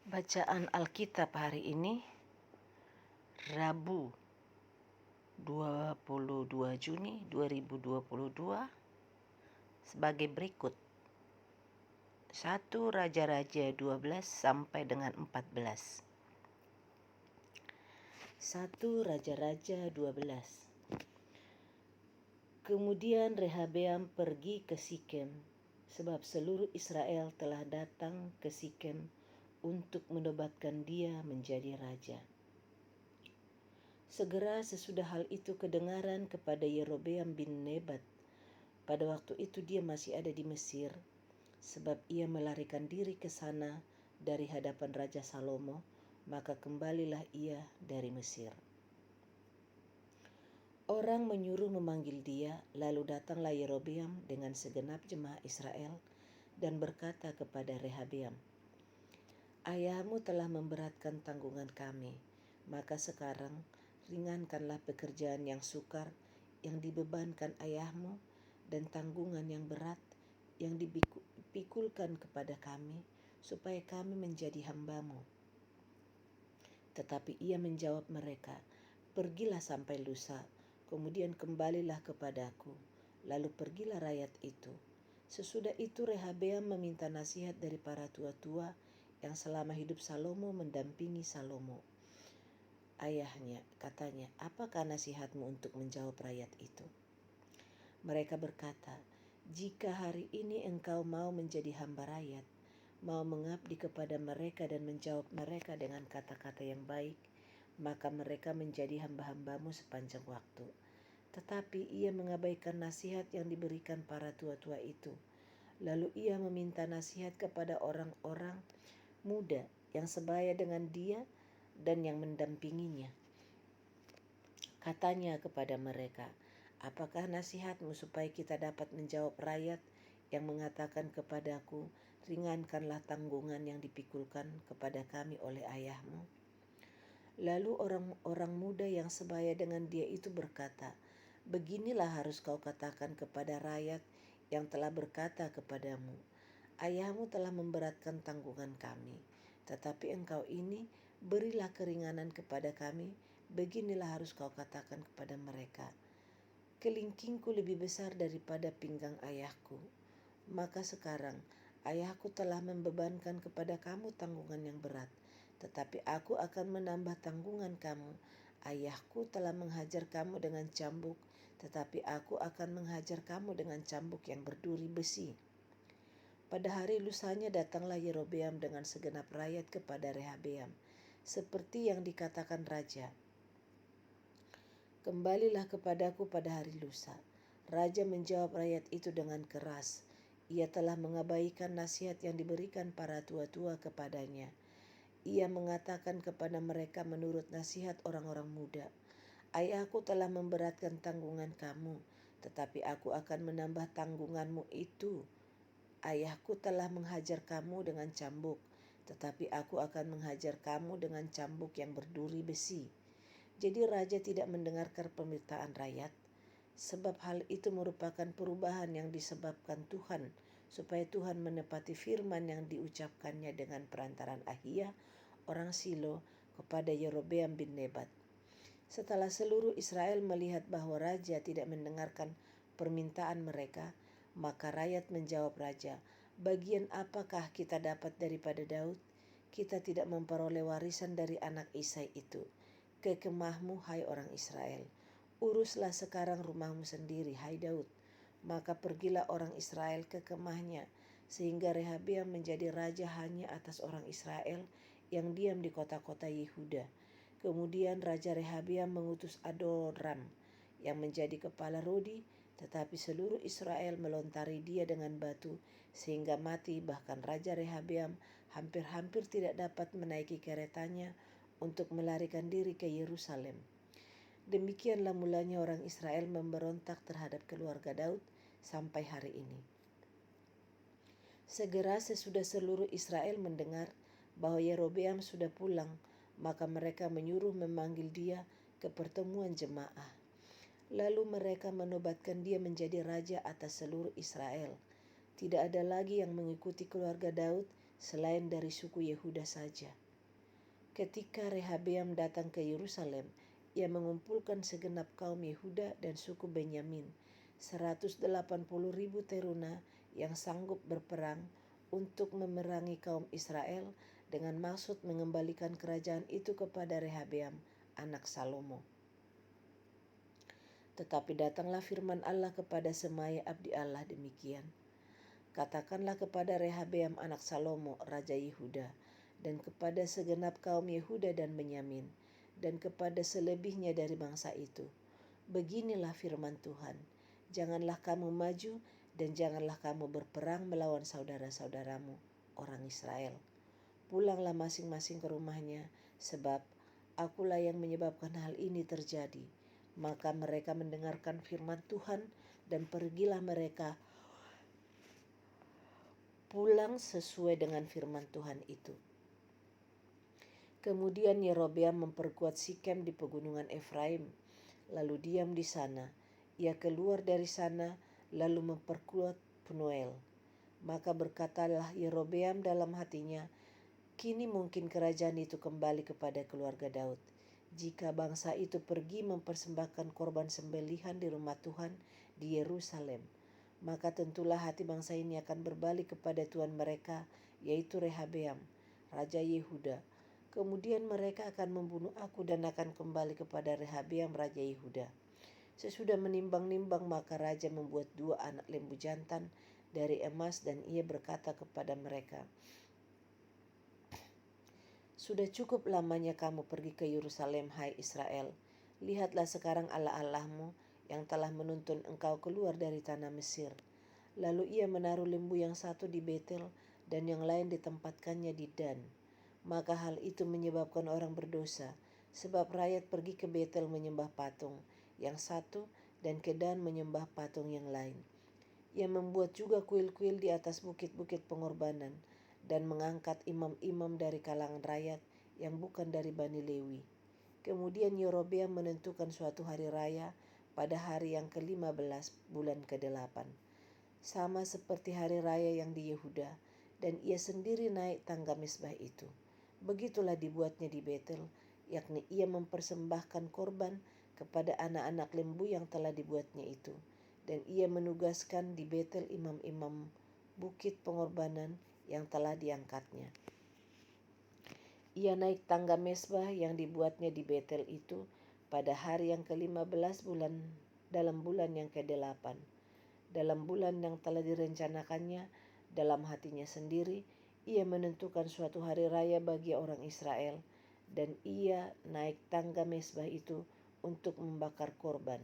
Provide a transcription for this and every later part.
Bacaan Alkitab hari ini, Rabu 22 Juni 2022 sebagai berikut. 1 Raja-Raja 12 sampai dengan 14. 1 Raja-Raja 12. Kemudian Rehabeam pergi ke Sikem, sebab seluruh Israel telah datang ke Sikem untuk menobatkan dia menjadi raja. Segera sesudah hal itu kedengaran kepada Yerobeam bin Nebat. Pada waktu itu dia masih ada di Mesir, sebab ia melarikan diri ke sana dari hadapan Raja Salomo, maka kembalilah ia dari Mesir. Orang menyuruh memanggil dia, lalu datanglah Yerobeam dengan segenap jemaah Israel dan berkata kepada Rehabeam, "Ayahmu telah memberatkan tanggungan kami, maka sekarang ringankanlah pekerjaan yang sukar yang dibebankan ayahmu dan tanggungan yang berat yang dipikulkan kepada kami, supaya kami menjadi hambamu." Tetapi ia menjawab mereka, "Pergilah sampai lusa, kemudian kembalilah kepadaku." Lalu pergilah rakyat itu. Sesudah itu Rehabeam meminta nasihat dari para tua-tua yang selama hidup Salomo mendampingi Salomo ayahnya. Katanya, "Apakah nasihatmu untuk menjawab rakyat itu?" Mereka berkata, "Jika hari ini engkau mau menjadi hamba rakyat, mau mengabdi kepada mereka dan menjawab mereka dengan kata-kata yang baik, maka mereka menjadi hamba-hambamu sepanjang waktu." Tetapi ia mengabaikan nasihat yang diberikan para tua-tua itu. Lalu ia meminta nasihat kepada orang-orang muda yang sebaya dengan dia dan yang mendampinginya. Katanya kepada mereka, "Apakah nasihatmu supaya kita dapat menjawab rakyat yang mengatakan kepadaku, 'Ringankanlah tanggungan yang dipikulkan kepada kami oleh ayahmu'?" Lalu orang-orang muda yang sebaya dengan dia itu berkata, "Beginilah harus kau katakan kepada rakyat yang telah berkata kepadamu, 'Ayahmu telah memberatkan tanggungan kami,' tetapi engkau ini berilah keringanan kepada kami. Beginilah harus kau katakan kepada mereka, 'Kelingkingku lebih besar daripada pinggang ayahku. Maka sekarang ayahku telah membebankan kepada kamu tanggungan yang berat, tetapi aku akan menambah tanggungan kamu. Ayahku telah menghajar kamu dengan cambuk, tetapi aku akan menghajar kamu dengan cambuk yang berduri besi.'" Pada hari lusanya datanglah Yerobeam dengan segenap rakyat kepada Rehabeam, seperti yang dikatakan raja. "Kembalilah kepadaku pada hari lusa." Raja menjawab rakyat itu dengan keras. Ia telah mengabaikan nasihat yang diberikan para tua-tua kepadanya. Ia mengatakan kepada mereka menurut nasihat orang-orang muda, "Ayahku telah memberatkan tanggungan kamu, tetapi aku akan menambah tanggunganmu itu. Ayahku telah menghajar kamu dengan cambuk, tetapi aku akan menghajar kamu dengan cambuk yang berduri besi." Jadi raja tidak mendengarkan permintaan rakyat, sebab hal itu merupakan perubahan yang disebabkan Tuhan, supaya Tuhan menepati firman yang diucapkannya dengan perantaran Ahia, orang Silo, kepada Yerobeam bin Nebat. Setelah seluruh Israel melihat bahwa raja tidak mendengarkan permintaan mereka, maka rakyat menjawab raja, "Bagian apakah kita dapat daripada Daud? Kita tidak memperoleh warisan dari anak Isai itu. Ke kemahmu, hai orang Israel. Uruslah sekarang rumahmu sendiri, hai Daud." Maka pergilah orang Israel ke kemahnya, sehingga Rehabeam menjadi raja hanya atas orang Israel yang diam di kota-kota Yehuda. Kemudian Raja Rehabeam mengutus Adoram yang menjadi kepala Rodi, tetapi seluruh Israel melontari dia dengan batu sehingga mati. Bahkan Raja Rehabeam hampir-hampir tidak dapat menaiki keretanya untuk melarikan diri ke Yerusalem. Demikianlah mulanya orang Israel memberontak terhadap keluarga Daud sampai hari ini. Segera sesudah seluruh Israel mendengar bahwa Yerobeam sudah pulang, maka mereka menyuruh memanggil dia ke pertemuan jemaah. Lalu mereka menobatkan dia menjadi raja atas seluruh Israel. Tidak ada lagi yang mengikuti keluarga Daud selain dari suku Yehuda saja. Ketika Rehabeam datang ke Yerusalem, ia mengumpulkan segenap kaum Yehuda dan suku Benyamin, 180.000 teruna yang sanggup berperang untuk memerangi kaum Israel dengan maksud mengembalikan kerajaan itu kepada Rehabeam, anak Salomo. Tetapi datanglah firman Allah kepada Semaya abdi Allah demikian. Katakanlah kepada Rehabeam anak Salomo, Raja Yehuda, dan kepada segenap kaum Yehuda dan Benyamin, dan kepada selebihnya dari bangsa itu. Beginilah firman Tuhan, janganlah kamu maju dan janganlah kamu berperang melawan saudara-saudaramu, orang Israel. Pulanglah masing-masing ke rumahnya, sebab akulah yang menyebabkan hal ini terjadi. Maka mereka mendengarkan firman Tuhan dan pergilah mereka pulang sesuai dengan firman Tuhan itu. Kemudian Yerobeam memperkuat Sikem di pegunungan Efraim, lalu diam di sana. Ia keluar dari sana, lalu memperkuat Penuel. Maka berkatalah Yerobeam dalam hatinya, kini mungkin kerajaan itu kembali kepada keluarga Daud. Jika bangsa itu pergi mempersembahkan korban sembelihan di rumah Tuhan di Yerusalem, maka tentulah hati bangsa ini akan berbalik kepada Tuhan mereka, yaitu Rehabeam, Raja Yehuda. Kemudian mereka akan membunuh aku dan akan kembali kepada Rehabeam, Raja Yehuda. Sesudah menimbang-nimbang, maka raja membuat 2 anak lembu jantan dari emas dan ia berkata kepada mereka, sudah cukup lamanya kamu pergi ke Yerusalem, hai Israel. Lihatlah sekarang Allah-Allahmu yang telah menuntun engkau keluar dari tanah Mesir. Lalu ia menaruh lembu yang satu di Betel dan yang lain ditempatkannya di Dan. Maka hal itu menyebabkan orang berdosa, sebab rakyat pergi ke Betel menyembah patung yang satu dan ke Dan menyembah patung yang lain. Ia membuat juga kuil-kuil di atas bukit-bukit pengorbanan dan mengangkat imam-imam dari kalangan rakyat yang bukan dari Bani Lewi. Kemudian Yerobeam menentukan suatu hari raya pada hari yang ke-15 bulan ke-8, sama seperti hari raya yang di Yehuda, dan ia sendiri naik tangga mezbah itu. Begitulah dibuatnya di Betel, yakni ia mempersembahkan korban kepada anak-anak lembu yang telah dibuatnya itu. Dan ia menugaskan di Betel imam-imam bukit pengorbanan yang telah diangkatnya. Ia naik tangga mezbah yang dibuatnya di Betel itu pada hari yang ke-15 dalam bulan yang ke-8. Dalam bulan yang telah direncanakannya dalam hatinya sendiri, ia menentukan suatu hari raya bagi orang Israel, dan ia naik tangga mezbah itu untuk membakar korban.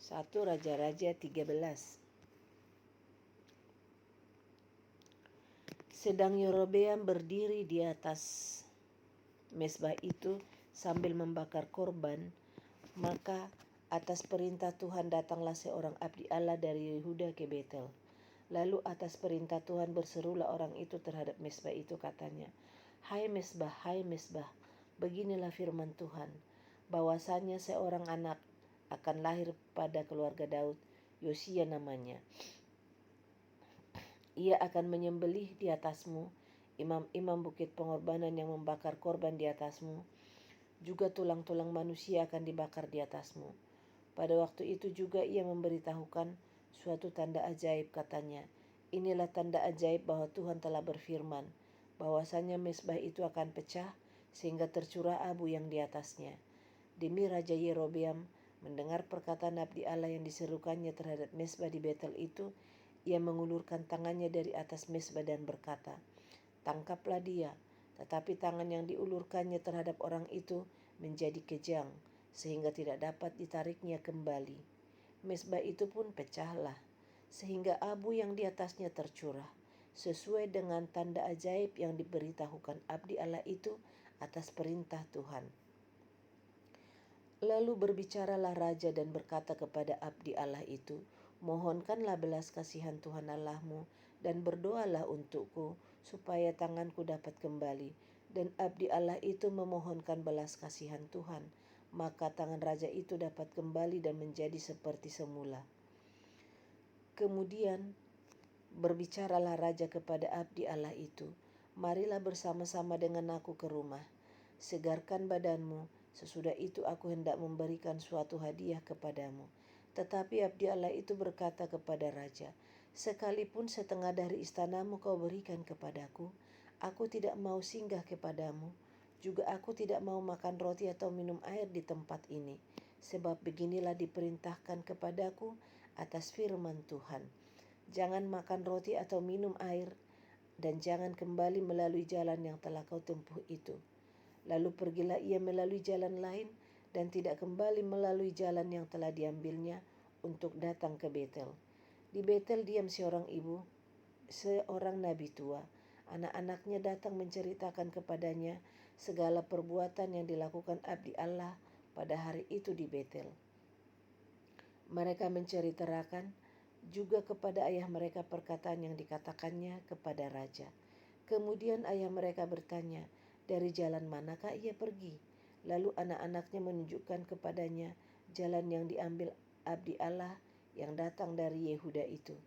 Satu Raja-Raja 13. Sedang Yerobeam berdiri di atas mezbah itu sambil membakar korban, maka atas perintah Tuhan datanglah seorang abdi Allah dari Yehuda ke Betel. Lalu atas perintah Tuhan berserulah orang itu terhadap mezbah itu, katanya, hai mezbah, beginilah firman Tuhan, bahwasanya seorang anak akan lahir pada keluarga Daud, Yosia namanya. Ia akan menyembelih di atasmu, imam-imam bukit pengorbanan yang membakar korban di atasmu, juga tulang-tulang manusia akan dibakar di atasmu. Pada waktu itu juga ia memberitahukan suatu tanda ajaib, katanya, inilah tanda ajaib bahwa Tuhan telah berfirman, bahwasanya mezbah itu akan pecah sehingga tercurah abu yang di atasnya. Demi Raja Yerobeam mendengar perkataan abdi Allah yang diserukannya terhadap mezbah di Betel itu, ia mengulurkan tangannya dari atas mezbah dan berkata, tangkaplah dia. Tetapi tangan yang diulurkannya terhadap orang itu menjadi kejang, sehingga tidak dapat ditariknya kembali. Mezbah itu pun pecahlah, sehingga abu yang di atasnya tercurah, sesuai dengan tanda ajaib yang diberitahukan abdi Allah itu atas perintah Tuhan. Lalu berbicaralah raja dan berkata kepada abdi Allah itu, "Mohonkanlah belas kasihan Tuhan Allahmu dan berdoalah untukku supaya tanganku dapat kembali." Dan abdi Allah itu memohonkan belas kasihan Tuhan, maka tangan raja itu dapat kembali dan menjadi seperti semula. Kemudian berbicaralah raja kepada abdi Allah itu, "Marilah bersama-sama dengan aku ke rumah. Segarkan badanmu, sesudah itu aku hendak memberikan suatu hadiah kepadamu." Tetapi abdi Allah itu berkata kepada raja, "Sekalipun setengah dari istanamu kau berikan kepadaku, aku tidak mau singgah kepadamu. Juga aku tidak mau makan roti atau minum air di tempat ini. Sebab beginilah diperintahkan kepadaku atas firman Tuhan. Jangan makan roti atau minum air, dan jangan kembali melalui jalan yang telah kau tempuh itu." Lalu pergilah ia melalui jalan lain dan tidak kembali melalui jalan yang telah diambilnya untuk datang ke Betel. Di Betel diam seorang ibu, seorang nabi tua. Anak-anaknya datang menceritakan kepadanya segala perbuatan yang dilakukan abdi Allah pada hari itu di Betel. Mereka menceritakan juga kepada ayah mereka perkataan yang dikatakannya kepada raja. Kemudian ayah mereka bertanya, "Dari jalan manakah ia pergi?" Lalu anak-anaknya menunjukkan kepadanya jalan yang diambil abdi Allah yang datang dari Yehuda itu.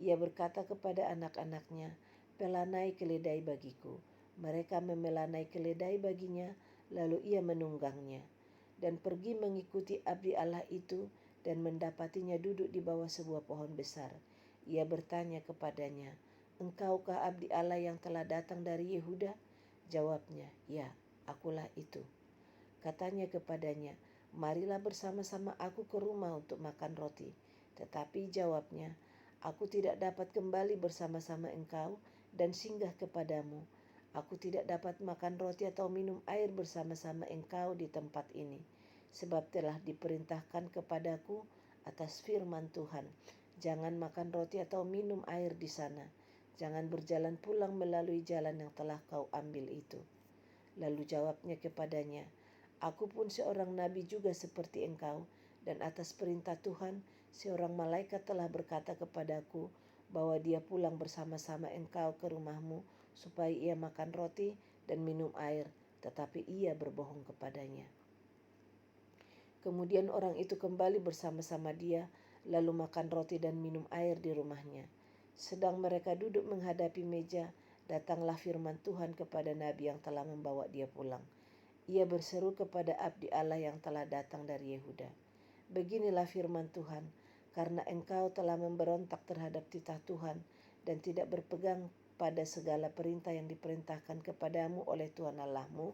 Ia berkata kepada anak-anaknya, "Pelanai keledai bagiku." Mereka memelanai keledai baginya, lalu ia menunggangnya dan pergi mengikuti abdi Allah itu dan mendapatinya duduk di bawah sebuah pohon besar. Ia bertanya kepadanya, "Engkaukah abdi Allah yang telah datang dari Yehuda?" Jawabnya, "Ya, akulah itu." Katanya kepadanya, "Marilah bersama-sama aku ke rumah untuk makan roti." Tetapi jawabnya, "Aku tidak dapat kembali bersama-sama engkau dan singgah kepadamu. Aku tidak dapat makan roti atau minum air bersama-sama engkau di tempat ini. Sebab telah diperintahkan kepadaku atas firman Tuhan, jangan makan roti atau minum air di sana. Jangan berjalan pulang melalui jalan yang telah kau ambil itu." Lalu jawabnya kepadanya, "Aku pun seorang nabi juga seperti engkau, dan atas perintah Tuhan, seorang malaikat telah berkata kepadaku bahwa dia pulang bersama-sama engkau ke rumahmu supaya ia makan roti dan minum air, tetapi ia berbohong kepadanya." Kemudian orang itu kembali bersama-sama dia, lalu makan roti dan minum air di rumahnya. Sedang mereka duduk menghadapi meja, datanglah firman Tuhan kepada nabi yang telah membawa dia pulang. Ia berseru kepada abdi Allah yang telah datang dari Yehuda, "Beginilah firman Tuhan, karena engkau telah memberontak terhadap titah Tuhan dan tidak berpegang pada segala perintah yang diperintahkan kepadamu oleh Tuhan Allahmu,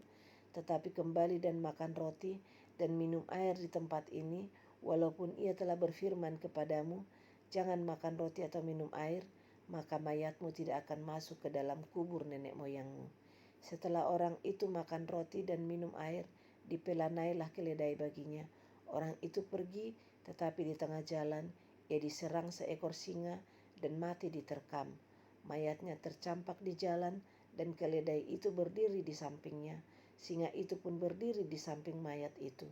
tetapi kembali dan makan roti dan minum air di tempat ini, walaupun ia telah berfirman kepadamu, jangan makan roti atau minum air, maka mayatmu tidak akan masuk ke dalam kubur nenek moyangmu." Setelah orang itu makan roti dan minum air, dipelanailah keledai baginya. Orang itu pergi, tetapi di tengah jalan ia diserang seekor singa dan mati diterkam. Mayatnya tercampak di jalan dan keledai itu berdiri di sampingnya. Singa itu pun berdiri di samping mayat itu.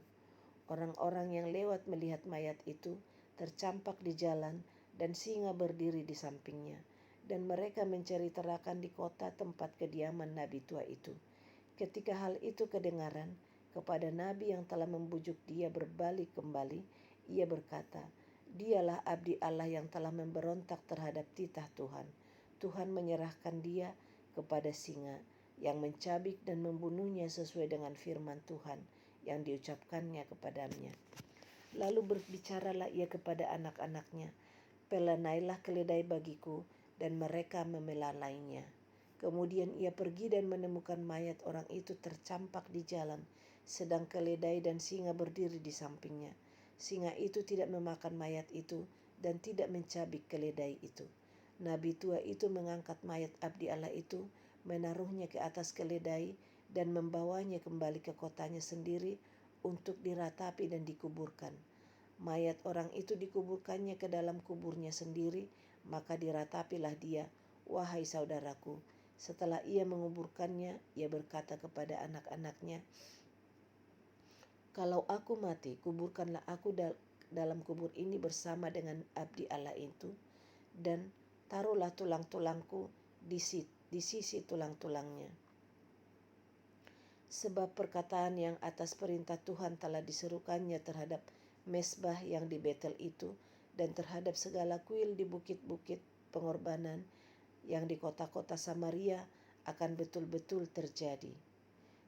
Orang-orang yang lewat melihat mayat itu tercampak di jalan dan singa berdiri di sampingnya. Dan mereka menceritakan di kota tempat kediaman nabi tua itu. Ketika hal itu kedengaran kepada nabi yang telah membujuk dia berbalik kembali, ia berkata, "Dialah abdi Allah yang telah memberontak terhadap titah Tuhan. Tuhan menyerahkan dia kepada singa yang mencabik dan membunuhnya sesuai dengan firman Tuhan yang diucapkannya kepadanya." Lalu berbicaralah ia kepada anak-anaknya, "Pelanailah keledai bagiku," dan mereka memelanainya. Kemudian ia pergi dan menemukan mayat orang itu tercampak di jalan, sedang keledai dan singa berdiri di sampingnya. Singa itu tidak memakan mayat itu dan tidak mencabik keledai itu. Nabi tua itu mengangkat mayat abdi Allah itu, menaruhnya ke atas keledai dan membawanya kembali ke kotanya sendiri untuk diratapi dan dikuburkan. Mayat orang itu dikuburkannya ke dalam kuburnya sendiri, maka diratapilah dia, "Wahai saudaraku." Setelah ia menguburkannya, ia berkata kepada anak-anaknya, Kalau aku mati, kuburkanlah aku dalam kubur ini bersama dengan abdi Allah itu, dan taruhlah tulang-tulangku di sisi tulang-tulangnya. Sebab perkataan yang atas perintah Tuhan telah diserukannya terhadap mesbah yang di Betel itu, dan terhadap segala kuil di bukit-bukit pengorbanan yang di kota-kota Samaria akan betul-betul terjadi.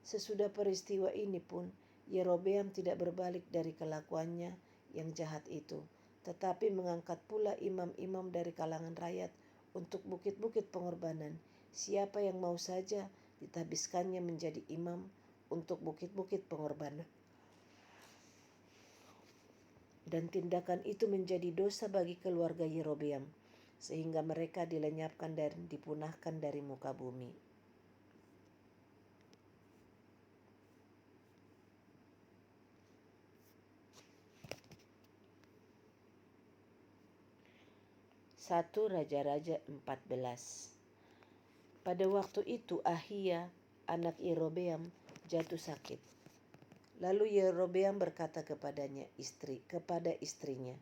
Sesudah peristiwa ini pun, Yerobeam tidak berbalik dari kelakuannya yang jahat itu, tetapi mengangkat pula imam-imam dari kalangan rakyat untuk bukit-bukit pengorbanan. Siapa yang mau saja ditabiskannya menjadi imam untuk bukit-bukit pengorbanan. Dan tindakan itu menjadi dosa bagi keluarga Yerobeam, sehingga mereka dilenyapkan dan dipunahkan dari muka bumi. Satu Raja-Raja 14. Pada waktu itu Ahia, anak Yerobeam, jatuh sakit. Lalu Yerobeam berkata kepada istrinya,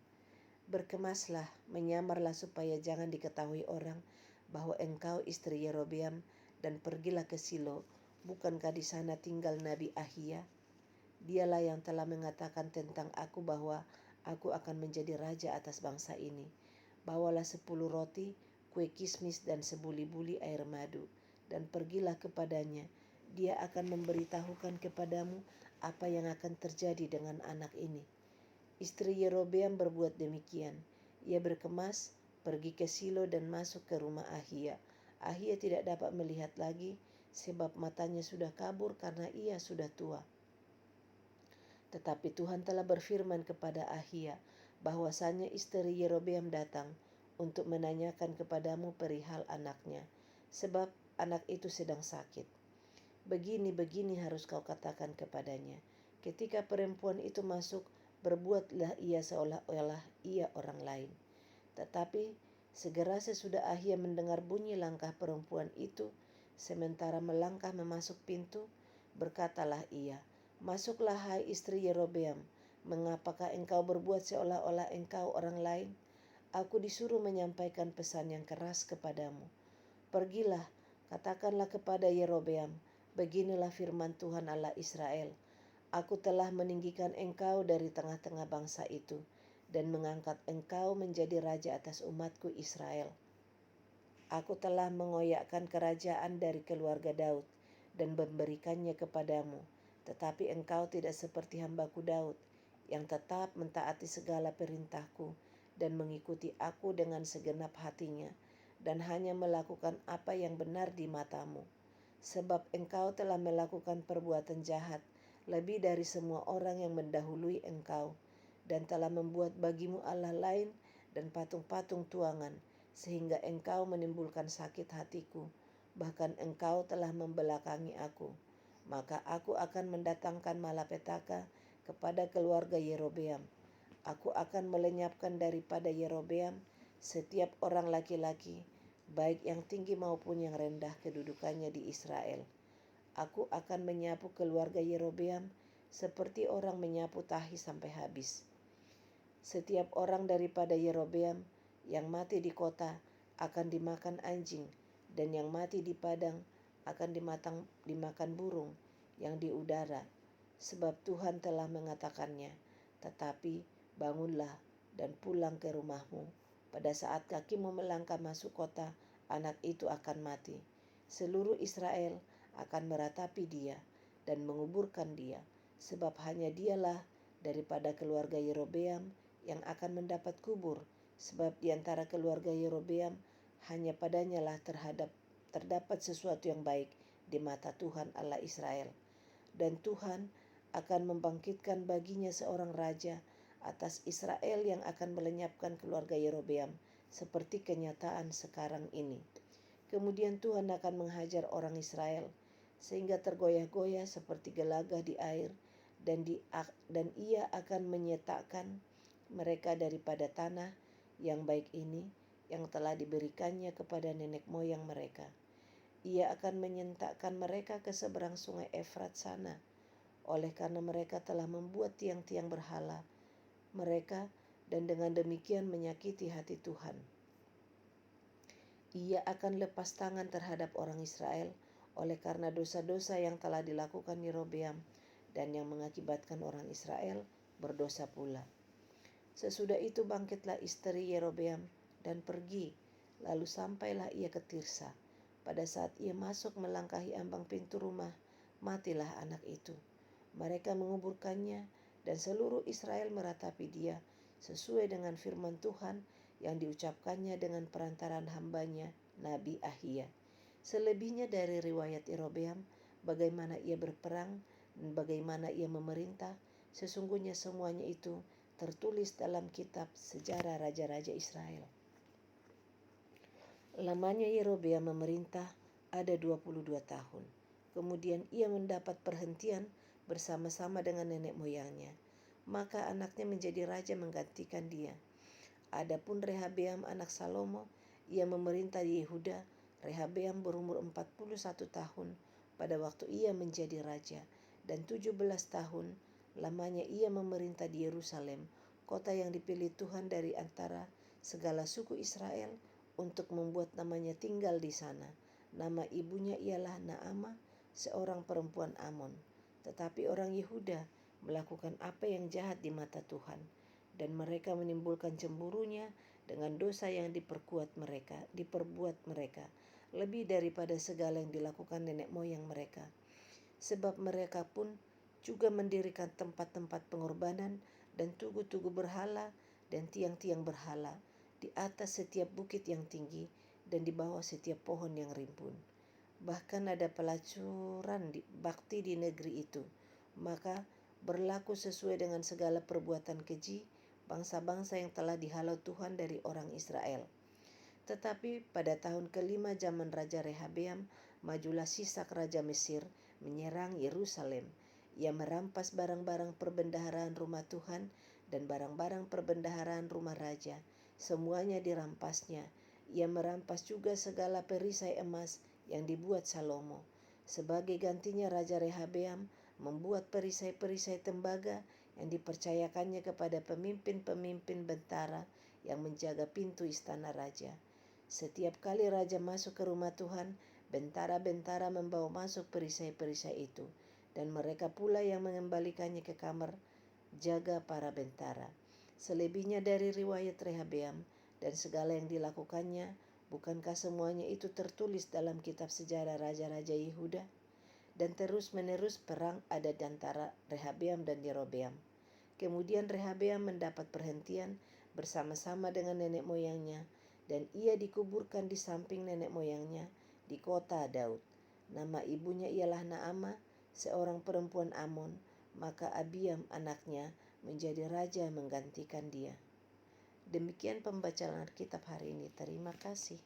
"Berkemaslah, menyamarlah supaya jangan diketahui orang bahwa engkau istri Yerobeam, dan pergilah ke Silo. Bukankah di sana tinggal Nabi Ahia? Dialah yang telah mengatakan tentang aku bahwa aku akan menjadi raja atas bangsa ini. Bawalah 10 roti, kue kismis dan sebuli-buli air madu, dan pergilah kepadanya. Dia akan memberitahukan kepadamu apa yang akan terjadi dengan anak ini." Istri Yerobeam berbuat demikian. Ia berkemas, pergi ke Silo dan masuk ke rumah Ahia. Ahia tidak dapat melihat lagi, sebab matanya sudah kabur karena ia sudah tua. Tetapi Tuhan telah berfirman kepada Ahia, bahwasanya istri Yerobeam datang untuk menanyakan kepadamu perihal anaknya, sebab anak itu sedang sakit. Begini harus kau katakan kepadanya. Ketika perempuan itu masuk, berbuatlah ia seolah-olah ia orang lain. Tetapi segera sesudah Ahia mendengar bunyi langkah perempuan itu, sementara melangkah memasuk pintu, berkatalah ia, "Masuklah hai istri Yerobeam, mengapakah engkau berbuat seolah-olah engkau orang lain? Aku disuruh menyampaikan pesan yang keras kepadamu. Pergilah, katakanlah kepada Yerobeam, beginilah firman Tuhan Allah Israel. Aku telah meninggikan engkau dari tengah-tengah bangsa itu, dan mengangkat engkau menjadi raja atas umatku Israel. Aku telah mengoyakkan kerajaan dari keluarga Daud dan memberikannya kepadamu. Tetapi engkau tidak seperti hambaku Daud, yang tetap mentaati segala perintahku dan mengikuti aku dengan segenap hatinya, dan hanya melakukan apa yang benar di matamu. Sebab engkau telah melakukan perbuatan jahat lebih dari semua orang yang mendahului engkau, dan telah membuat bagimu Allah lain dan patung-patung tuangan, sehingga engkau menimbulkan sakit hatiku. Bahkan engkau telah membelakangi aku. Maka aku akan mendatangkan malapetaka kepada keluarga Yerobeam. Aku akan melenyapkan daripada Yerobeam setiap orang laki-laki, baik yang tinggi maupun yang rendah kedudukannya di Israel. Aku akan menyapu keluarga Yerobeam seperti orang menyapu tahi sampai habis. Setiap orang daripada Yerobeam yang mati di kota akan dimakan anjing, dan yang mati di padang akan dimakan burung yang di udara, sebab Tuhan telah mengatakannya. Tetapi bangunlah dan pulang ke rumahmu. Pada saat kakimu melangkah masuk kota, anak itu akan mati. Seluruh Israel akan meratapi dia dan menguburkan dia, sebab hanya dialah daripada keluarga Yerobeam yang akan mendapat kubur, sebab di antara keluarga Yerobeam hanya padanya lah terdapat sesuatu yang baik di mata Tuhan Allah Israel. Dan Tuhan akan membangkitkan baginya seorang raja atas Israel yang akan melenyapkan keluarga Yerobeam seperti kenyataan sekarang ini. Kemudian Tuhan akan menghajar orang Israel sehingga tergoyah-goyah seperti gelagah di air, dan ia akan menyetakkan mereka daripada tanah yang baik ini yang telah diberikannya kepada nenek moyang mereka. Ia akan menyentakkan mereka ke seberang sungai Efrat sana, oleh karena mereka telah membuat tiang-tiang berhala mereka dan dengan demikian menyakiti hati Tuhan. Ia akan lepas tangan terhadap orang Israel oleh karena dosa-dosa yang telah dilakukan Yerobeam dan yang mengakibatkan orang Israel berdosa pula. Sesudah itu bangkitlah istri Yerobeam dan pergi, lalu sampailah ia ke Tirsa. Pada saat ia masuk melangkahi ambang pintu rumah, matilah anak itu. Mereka menguburkannya dan seluruh Israel meratapi dia sesuai dengan firman Tuhan yang diucapkannya dengan perantaran hambanya Nabi Ahia. Selebihnya dari riwayat Yerobeam, bagaimana ia berperang dan bagaimana ia memerintah, sesungguhnya semuanya itu tertulis dalam kitab sejarah raja-raja Israel. Lamanya Yerobeam memerintah ada 22 tahun. Kemudian ia mendapat perhentian bersama-sama dengan nenek moyangnya. Maka anaknya menjadi raja menggantikan dia. Adapun Rehabeam anak Salomo, ia memerintah di Yehuda. Rehabeam berumur 41 tahun pada waktu ia menjadi raja, dan 17 tahun lamanya ia memerintah di Yerusalem, kota yang dipilih Tuhan dari antara segala suku Israel untuk membuat namanya tinggal di sana. Nama ibunya ialah Naamah, seorang perempuan Amon. Tetapi orang Yehuda melakukan apa yang jahat di mata Tuhan, dan mereka menimbulkan cemburunya dengan dosa yang diperbuat mereka lebih daripada segala yang dilakukan nenek moyang mereka. Sebab mereka pun juga mendirikan tempat-tempat pengorbanan dan tugu-tugu berhala dan tiang-tiang berhala di atas setiap bukit yang tinggi dan di bawah setiap pohon yang rimbun. Bahkan ada pelacuran bakti di negeri itu. Maka berlaku sesuai dengan segala perbuatan keji bangsa-bangsa yang telah dihalau Tuhan dari orang Israel. Tetapi pada tahun kelima zaman Raja Rehabeam, majulah Sisak Raja Mesir menyerang Yerusalem. Ia merampas barang-barang perbendaharaan rumah Tuhan dan barang-barang perbendaharaan rumah raja. Semuanya dirampasnya. Ia merampas juga segala perisai emas yang dibuat Salomo. Sebagai gantinya Raja Rehabeam membuat perisai-perisai tembaga yang dipercayakannya kepada pemimpin-pemimpin bentara yang menjaga pintu istana raja. Setiap kali raja masuk ke rumah Tuhan, bentara-bentara membawa masuk perisai-perisai itu, dan mereka pula yang mengembalikannya ke kamar jaga para bentara. Selebihnya dari riwayat Rehabeam dan segala yang dilakukannya, bukankah semuanya itu tertulis dalam kitab sejarah raja-raja Yehuda? Dan terus-menerus perang ada di antara Rehabeam dan Yerobeam. Kemudian Rehabeam mendapat perhentian bersama-sama dengan nenek moyangnya, dan ia dikuburkan di samping nenek moyangnya di kota Daud. Nama ibunya ialah Naamah, seorang perempuan Amon. Maka Abiam anaknya menjadi raja menggantikan dia. Demikian pembacaan Alkitab hari ini. Terima kasih.